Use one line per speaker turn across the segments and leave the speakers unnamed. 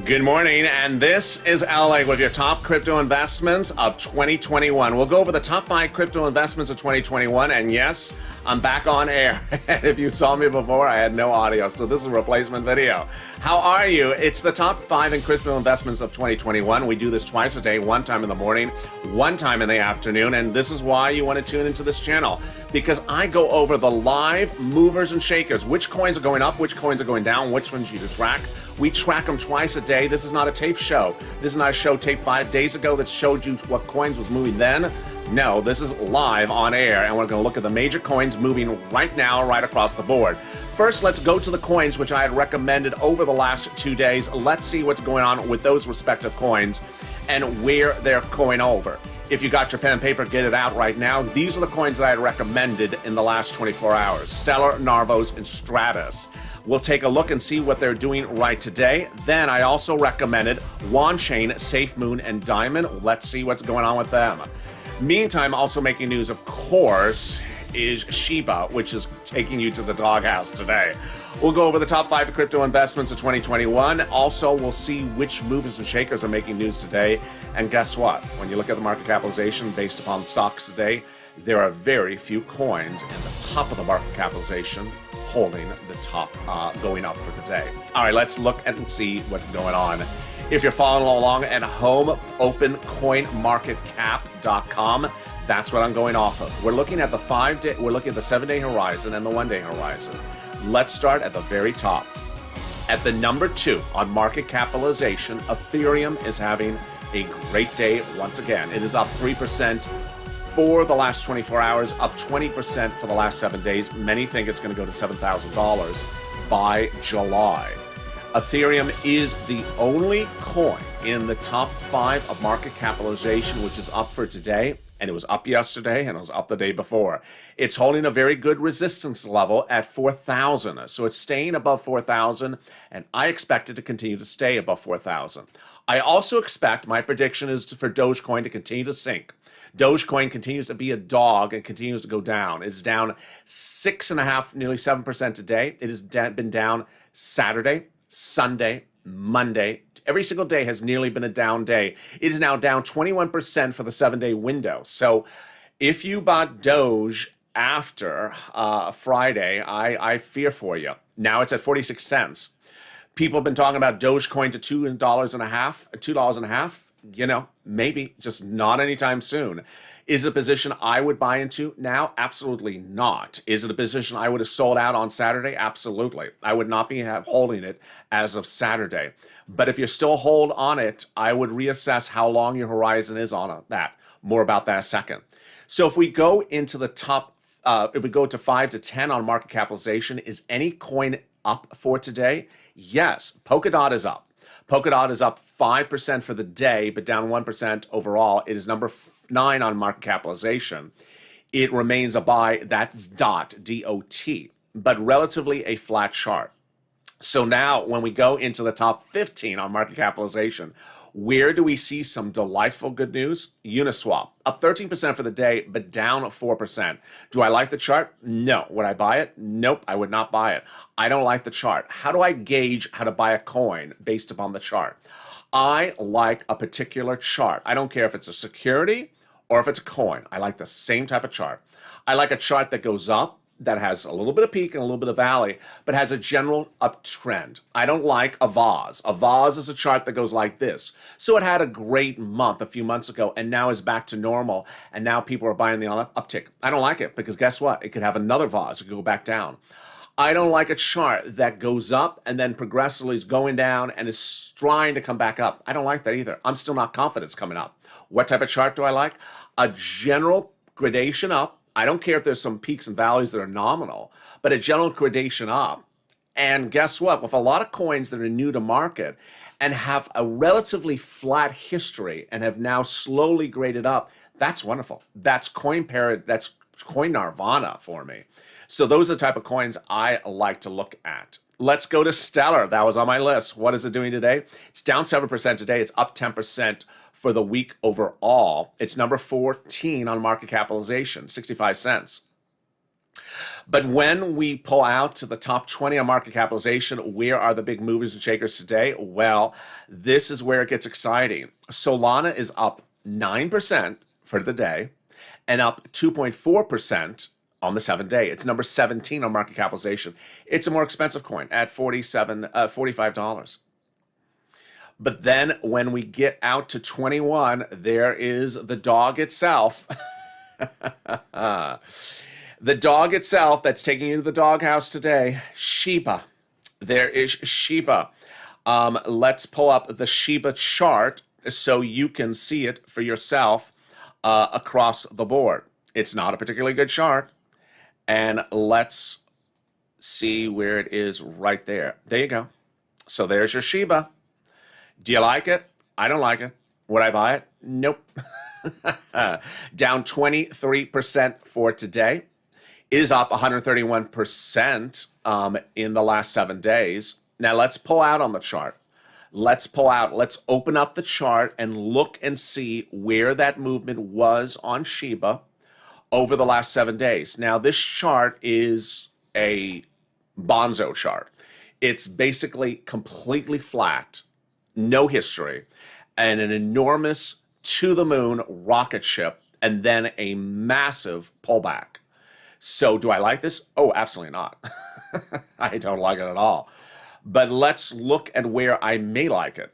Good morning, and this is LA with your top crypto investments of 2021. We'll go over the top 5 crypto investments of 2021, and yes, I'm back on air. If you saw me before, I had no audio, so this is a replacement video. How are you? It's the top 5 in crypto investments of 2021. We do this twice a day, one time in the morning, one time in the afternoon, and this is why you want to tune into this channel, because I go over the live movers and shakers, which coins are going up, which coins are going down, which ones you need to track. We track them twice a day. This is not a tape show. This is not a show taped 5 days ago that showed you what coins was moving then. No, this is live on air, and we're going to look at the major coins moving right now, right across the board. First, let's go to the coins which I had recommended over the last 2 days. Let's see what's going on with those respective coins and where they're going over. If you got your pen and paper, get it out right now. These are the coins that I had recommended in the last 24 hours. Stellar, Narvos, and Stratus. We'll take a look and see what they're doing right today. Then I also recommended Wanchain, SafeMoon, and Diamond. Let's see what's going on with them. Meantime, also making news, of course, is Shiba, which is taking you to the doghouse today. We'll go over the top 5 crypto investments of 2021. Also, we'll see which movers and shakers are making news today. And guess what? When you look at the market capitalization based upon stocks today, there are very few coins in the top of the market capitalization holding the top, going up for the day. All right, let's look and see what's going on. If you're following along at home, opencoinmarketcap.com. That's what I'm going off of. We're looking at the 5-day, we're looking at the 7-day horizon and the 1-day horizon. Let's start at the very top. At the number 2 on market capitalization, Ethereum is having a great day once again. It is up 3% for the last 24 hours, up 20% for the last 7 days. Many think it's going to go to $7,000 by July. Ethereum is the only coin in the top 5 of market capitalization which is up for today, and it was up yesterday and it was up the day before. It's holding a very good resistance level at 4,000, so it's staying above 4,000, and I expect it to continue to stay above 4,000. I also expect, my prediction is for Dogecoin to continue to sink. Dogecoin continues to be a dog and continues to go down. It's down 6.5%, nearly 7% today. It has been down Saturday, Sunday, Monday. Every single day has nearly been a down day. It is now down 21% for the 7-day window. So if you bought Doge after Friday, I fear for you. Now it's at 46 cents. People have been talking about Dogecoin to $2.50. You know, maybe, just not anytime soon. Is it a position I would buy into now? Absolutely not. Is it a position I would have sold out on Saturday? Absolutely. I would not be holding it as of Saturday. But if you're still hold on it, I would reassess how long your horizon is on that. More about that in a second. So if we go into the top, if we go to 5 to 10 on market capitalization, is any coin up for today? Yes, Polkadot is up. Polkadot is up 5% for the day, but down 1% overall. It is number 9 on market capitalization. It remains a buy. That's DOT, D-O-T, but relatively a flat chart. So now when we go into the top 15 on market capitalization, where do we see some delightful good news? Uniswap, up 13% for the day, but down 4%. Do I like the chart? No. Would I buy it? Nope, I would not buy it. I don't like the chart. How do I gauge how to buy a coin based upon the chart? I like a particular chart. I don't care if it's a security or if it's a coin. I like the same type of chart. I like a chart that goes up, that has a little bit of peak and a little bit of valley, but has a general uptrend. I don't like a vase. A vase is a chart that goes like this. So it had a great month a few months ago and now is back to normal, and now people are buying the uptick. I don't like it because guess what? It could have another vase. It could go back down. I don't like a chart that goes up and then progressively is going down and is trying to come back up. I don't like that either. I'm still not confident it's coming up. What type of chart do I like? A general gradation up. I don't care if there's some peaks and valleys that are nominal, but a general gradation up. And guess what? With a lot of coins that are new to market and have a relatively flat history and have now slowly graded up, that's wonderful. That's coin nirvana for me. So those are the type of coins I like to look at. Let's go to Stellar. That was on my list. What is it doing today? It's down 7% today. It's up 10% for the week overall. It's number 14 on market capitalization, 65 cents. But when we pull out to the top 20 on market capitalization, where are the big movers and shakers today? Well, this is where it gets exciting. Solana is up 9% for the day and up 2.4% on the 7 day. It's number 17 on market capitalization. It's a more expensive coin at $45. But then when we get out to 21, there is the dog itself. The dog itself that's taking you to the doghouse today, Shiba. There is Shiba. Let's pull up the Shiba chart so you can see it for yourself across the board. It's not a particularly good chart. And let's see where it is right there. There you go. So there's your Shiba. Do you like it? I don't like it. Would I buy it? Nope. Down 23% for today. Is up 131% in the last 7 days. Now let's pull out on the chart. Let's pull out. Let's open up the chart and look and see where that movement was on Shiba over the last 7 days. Now this chart is a bonzo chart. It's basically completely flat, no history, and an enormous to the moon rocket ship, and then a massive pullback. So do I like this? Oh, absolutely not. I don't like it at all. But let's look at where I may like it.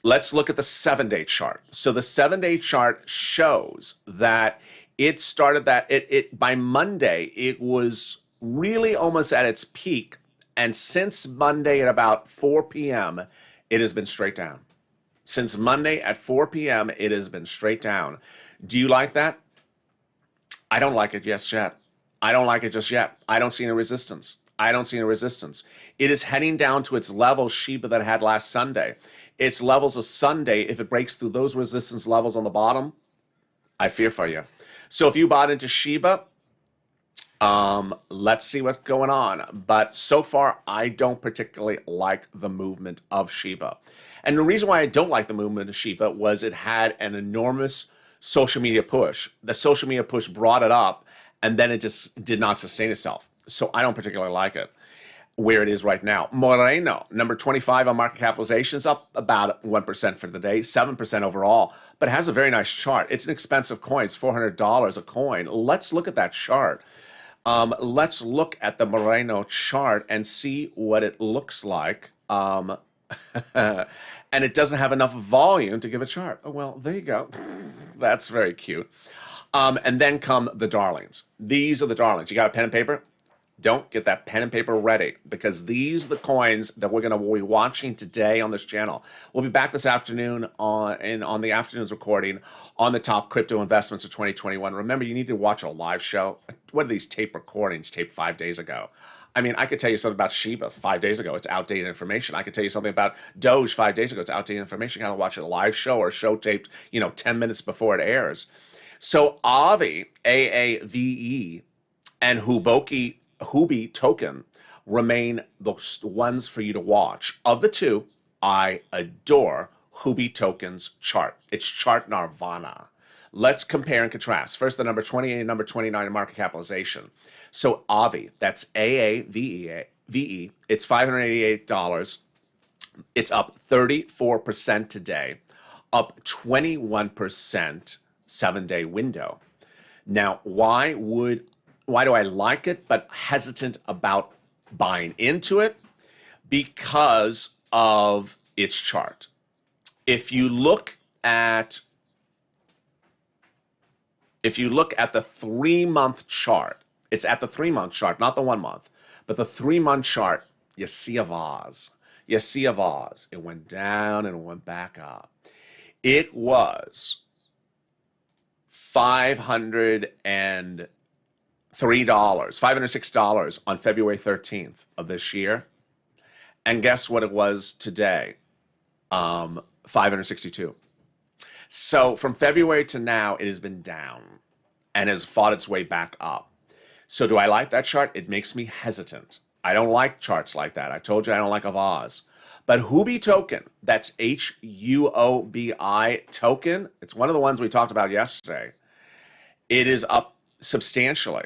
Let's look at the 7-day chart. So the 7-day chart shows that it started that it by Monday, it was really almost at its peak. And since Monday at about 4 p.m., it has been straight down. Since Monday at 4 p.m., it has been straight down. Do you like that? I don't like it just yet. I don't like it just yet. I don't see any resistance. I don't see any resistance. It is heading down to its level Shiba that it had last Sunday. Its levels of Sunday, if it breaks through those resistance levels on the bottom, I fear for you. So if you bought into Shiba, let's see what's going on. But so far, I don't particularly like the movement of Shiba. And the reason why I don't like the movement of Shiba was it had an enormous social media push. The social media push brought it up, and then it just did not sustain itself. So I don't particularly like it where it is right now. Moreno, number 25 on market capitalization, is up about 1% for the day, 7% overall, but has a very nice chart. It's an expensive coin. It's $400 a coin. Let's look at that chart. Let's look at the Moreno chart and see what it looks like. And it doesn't have enough volume to give a chart. Oh, well, there you go. That's very cute. And then come the darlings. These are the darlings. You got a pen and paper? Don't get that pen and paper ready, because these are the coins that we're going to be watching today on this channel. We'll be back this afternoon on the afternoon's recording on the top crypto investments of 2021. Remember, you need to watch a live show. What are these tape recordings taped 5 days ago? I mean, I could tell you something about Shiba 5 days ago. It's outdated information. I could tell you something about Doge 5 days ago. It's outdated information. You got to watch a live show or a show taped, 10 minutes before it airs. So Aave, AAVE, and Huobi token remain the ones for you to watch. Of the two, I adore Huobi token's chart. It's chart nirvana. Let's compare and contrast. First, the number 28 and number 29 in market capitalization. So Aave, that's AAVE, it's $588. It's up 34% today, up 21% 7-day window. Now, why do I like it but hesitant about buying into it? Because of its chart. If you look at the 3-month chart, it's at the 3-month chart, not the 1 month, but the 3-month chart, you see a vase. You see a vase. It went down and it went back up. It was $506 on February 13th of this year. And guess what it was today? 562. So from February to now, it has been down and has fought its way back up. So do I like that chart? It makes me hesitant. I don't like charts like that. I told you I don't like a vase. But Huobi token, that's HUOBI token. It's one of the ones we talked about yesterday. It is up substantially.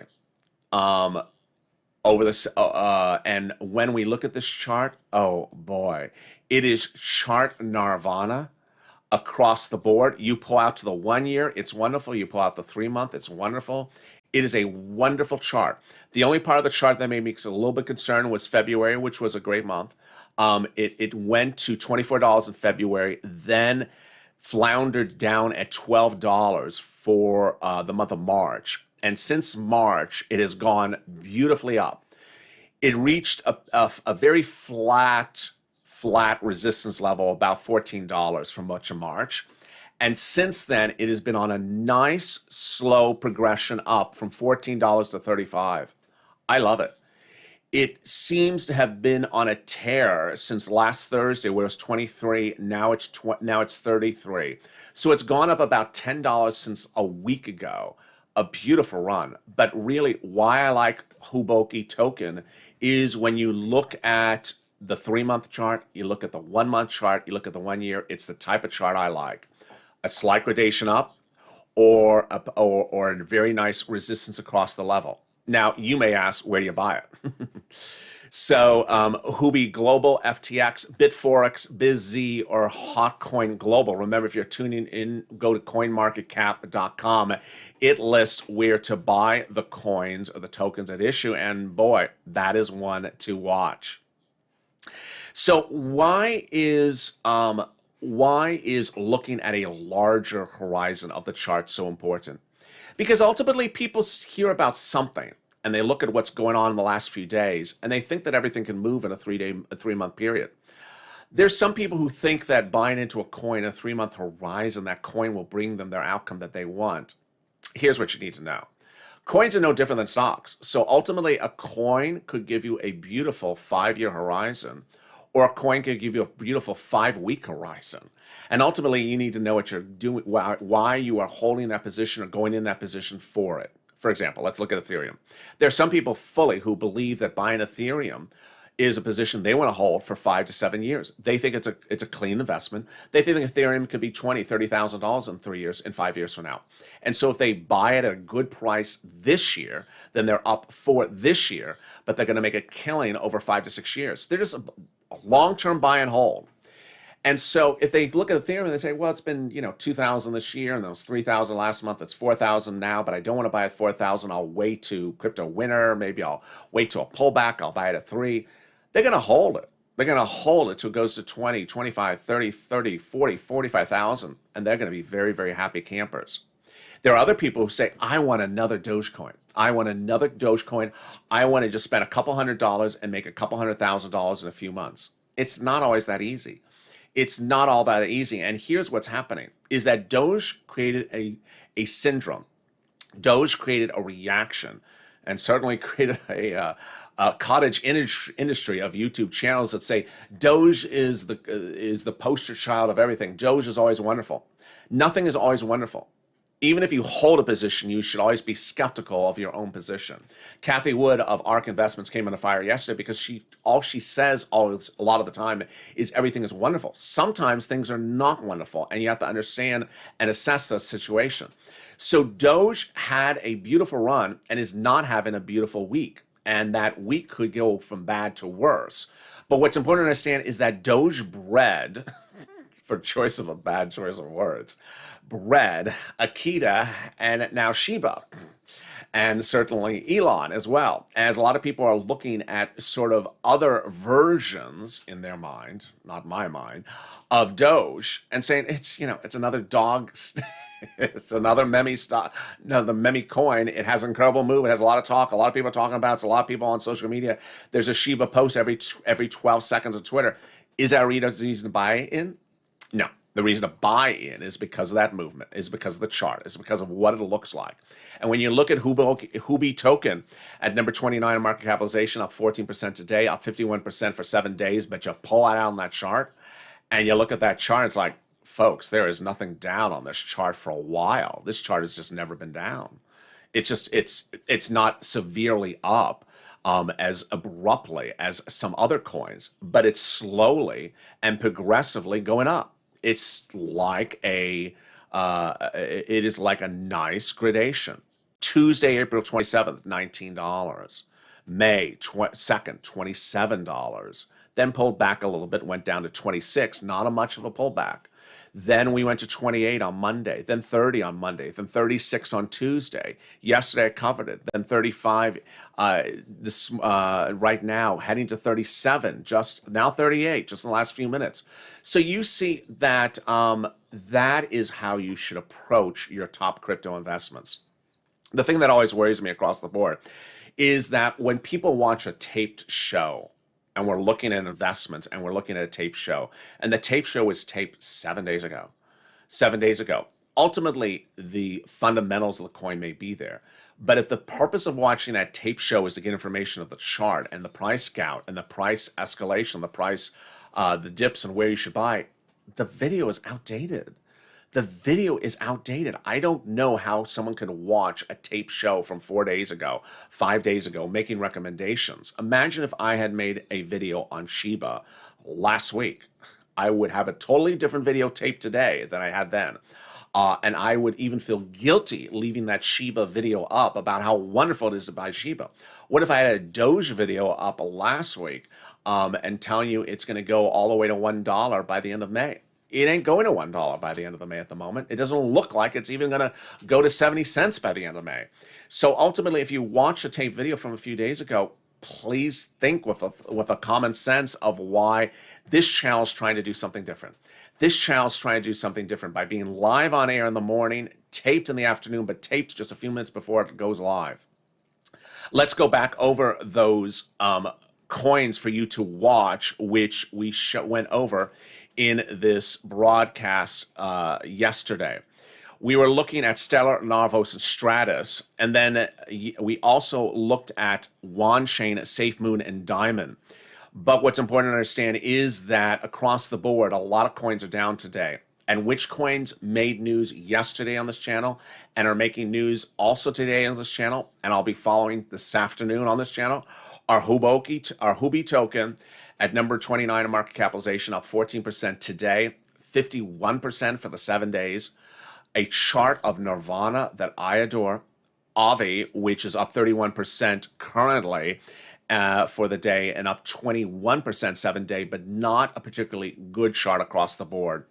over this. And when we look at this chart, oh boy, it is chart nirvana across the board. You pull out to the 1 year, it's wonderful. You pull out the 3 month, it's wonderful. It is a wonderful chart. The only part of the chart that made me a little bit concerned was February, which was a great month. It went to $24 in February, then floundered down at $12 for the month of March. And since March, it has gone beautifully up. It reached a very flat resistance level, about $14 for much of March. And since then, it has been on a nice, slow progression up from $14 to $35. I love it. It seems to have been on a tear since last Thursday, where it was 23. Now it's 33. So it's gone up about $10 since a week ago. A beautiful run. But really, why I like Huboki token is when you look at the 3 month chart, you look at the 1 month chart, you look at the 1 year. It's the type of chart I like. A slight gradation up, or a very nice resistance across the level. Now, you may ask, where do you buy it? So, Hubi Global, FTX, Bitforex, BizZ, or Hotcoin Global. Remember, if you're tuning in, go to coinmarketcap.com. It lists where to buy the coins or the tokens at issue, and boy, that is one to watch. So, why is looking at a larger horizon of the chart so important? Because ultimately people hear about something and they look at what's going on in the last few days and they think that everything can move in a 3 month period. There's some people who think that buying into a coin in a 3 month horizon, that coin will bring them their outcome that they want. Here's what you need to know. Coins are no different than stocks. So ultimately a coin could give you a beautiful 5-year horizon, or a coin could give you a beautiful 5-week horizon. And ultimately, you need to know what you're doing, why you are holding that position or going in that position for it. For example, let's look at Ethereum. There are some people fully who believe that buying Ethereum is a position they want to hold for 5 to 7 years. They think it's a clean investment. They think Ethereum could be $20,000, $30,000 in 3 years, in 5 years from now. And so if they buy it at a good price this year, then they're up for this year, but they're going to make a killing over 5 to 6 years. They're just a long-term buy and hold. And so if they look at Ethereum and they say, well, it's been, 2,000 this year and it was 3,000 last month, it's 4,000 now, but I don't want to buy at 4,000. I'll wait to crypto winter. Maybe I'll wait to a pullback. I'll buy it at 3. They're going to hold it. They're going to hold it till it goes to 20, 25, 30, 40, 45,000. And they're going to be very, very happy campers. There are other people who say, I want another Dogecoin. I want another Dogecoin. I want to just spend a couple $100 and make a couple $100,000 in a few months. It's not always that easy. It's not all that easy. And here's what's happening, is that Doge created a syndrome. Doge created a reaction, and certainly created a cottage industry of YouTube channels that say Doge is the poster child of everything. Doge is always wonderful. Nothing is always wonderful. Even if you hold a position, you should always be skeptical of your own position. Kathy Wood of ARK Investments came under fire yesterday because all she says a lot of the time is everything is wonderful. Sometimes things are not wonderful, and you have to understand and assess the situation. So Doge had a beautiful run and is not having a beautiful week, and that week could go from bad to worse. But what's important to understand is that Doge bred, for choice of a bad choice of words, bred Akita and now Shiba, and certainly Elon as well. As a lot of people are looking at sort of other versions in their mind, not my mind, of Doge, and saying it's another dog. It's another meme stock, no, the meme coin. It has an incredible move. It has a lot of talk. A lot of people are talking about it. It's a lot of people on social media. There's a Shiba post every 12 seconds on Twitter. Is that a reason to buy in? No. The reason to buy in is because of that movement, is because of the chart, is because of what it looks like. And when you look at Hubi token at number 29 in market capitalization, up 14% today, up 51% for 7 days, but you pull it out on that chart, and you look at that chart, it's like, folks, there is nothing down on this chart for a while. This chart has just never been down. It's not severely up as abruptly as some other coins, but it's slowly and progressively going up. It's like it is like a nice gradation. Tuesday, April 27th, $19. May 2nd, $27. Then pulled back a little bit, went down to 26, not a much of a pullback. Then we went to 28 on Monday, then 30 on Monday, then 36 on Tuesday. Yesterday I covered it, then 35 right now, heading to 37, just now 38, just in the last few minutes. So you see that that is how you should approach your top crypto investments. The thing that always worries me across the board is that when people watch a taped show, and we're looking at investments and we're looking at a tape show, and the tape show was taped 7 days ago. 7 days ago. Ultimately, the fundamentals of the coin may be there. But if the purpose of watching that tape show is to get information of the chart and the price scout and the price escalation, the price, the dips and where you should buy, the video is outdated. The video is outdated. I don't know how someone could watch a tape show from 4 days ago, 5 days ago, making recommendations. Imagine if I had made a video on Shiba last week. I would have a totally different video tape today than I had then. And I would even feel guilty leaving that Shiba video up about how wonderful it is to buy Shiba. What if I had a Doge video up last week and telling you it's going to go all the way to $1 by the end of May? It ain't going to $1 by the end of the May at the moment. It doesn't look like it's even going to go to 70 cents by the end of May. So ultimately, if you watch a tape video from a few days ago, please think with a common sense of why this channel is trying to do something different. This channel is trying to do something different by being live on air in the morning, taped in the afternoon, but taped just a few minutes before it goes live. Let's go back over those coins for you to watch, which we went over in this broadcast yesterday. We were looking at Stellar, Narvos, and Stratus, and then we also looked at Wanchain, SafeMoon, and Diamond. But what's important to understand is that across the board, a lot of coins are down today. And which coins made news yesterday on this channel and are making news also today on this channel, and I'll be following this afternoon on this channel, are Huobi token at number 29 in market capitalization, up 14% today, 51% for the 7 days. A chart of Nirvana that I adore, Avi, which is up 31% currently for the day and up 21% 7 day, but not a particularly good chart across the board.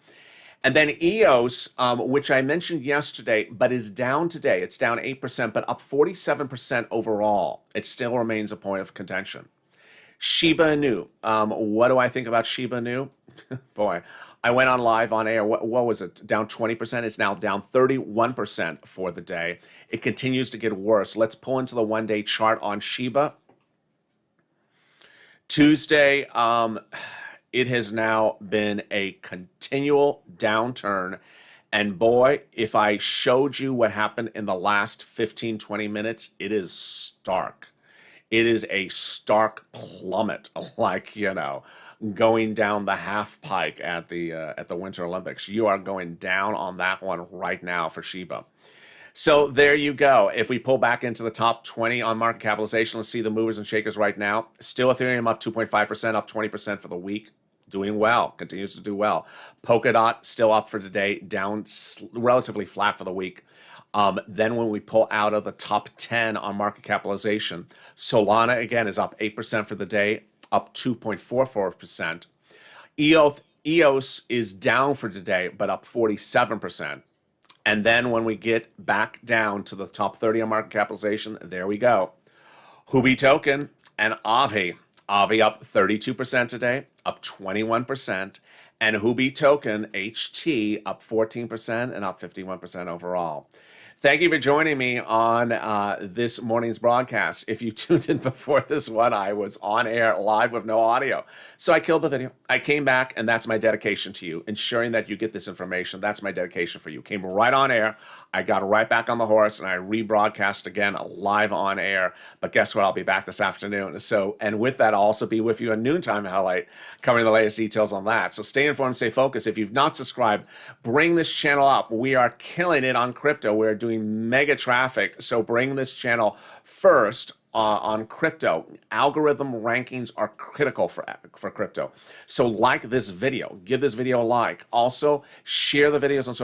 And then EOS, which I mentioned yesterday, but is down today. It's down 8%, but up 47% overall. It still remains a point of contention. Shiba Inu. What do I think about Shiba Inu? Boy, I went on live on air. What was it? Down 20%. It's now down 31% for the day. It continues to get worse. Let's pull into the one-day chart on Shiba. Tuesday, it has now been a continual downturn. And boy, if I showed you what happened in the last 15, 20 minutes, it is stark. It is a stark plummet, like, going down the half pike at the Winter Olympics. You are going down on that one right now for Shiba. So there you go. If we pull back into the top 20 on market capitalization, let's see the movers and shakers right now. Still Ethereum up 2.5%, up 20% for the week. Doing well, continues to do well. Polkadot still up for today, down relatively flat for the week. Then when we pull out of the top 10 on market capitalization, Solana again is up 8% for the day, up 2.44%. EOS is down for today, but up 47%. And then when we get back down to the top 30 on market capitalization, there we go. Huobi token and Avi up 32% today, up 21%. And Huobi token, HT, up 14% and up 51% overall. Thank you for joining me on this morning's broadcast. If you tuned in before this one, I was on air live with no audio. So I killed the video. I came back, and that's my dedication to you, ensuring that you get this information. That's my dedication for you. Came right on air. I got right back on the horse, and I rebroadcast again live on air. But guess what? I'll be back this afternoon. And with that, I'll also be with you at noontime LALATE, covering the latest details on that. So stay informed, stay focused. If you've not subscribed, bring this channel up. We are killing it on crypto. We're doing mega traffic, so bring this channel first on crypto. Algorithm rankings are critical for crypto. So like this video, give this video a like. Also, share the videos on social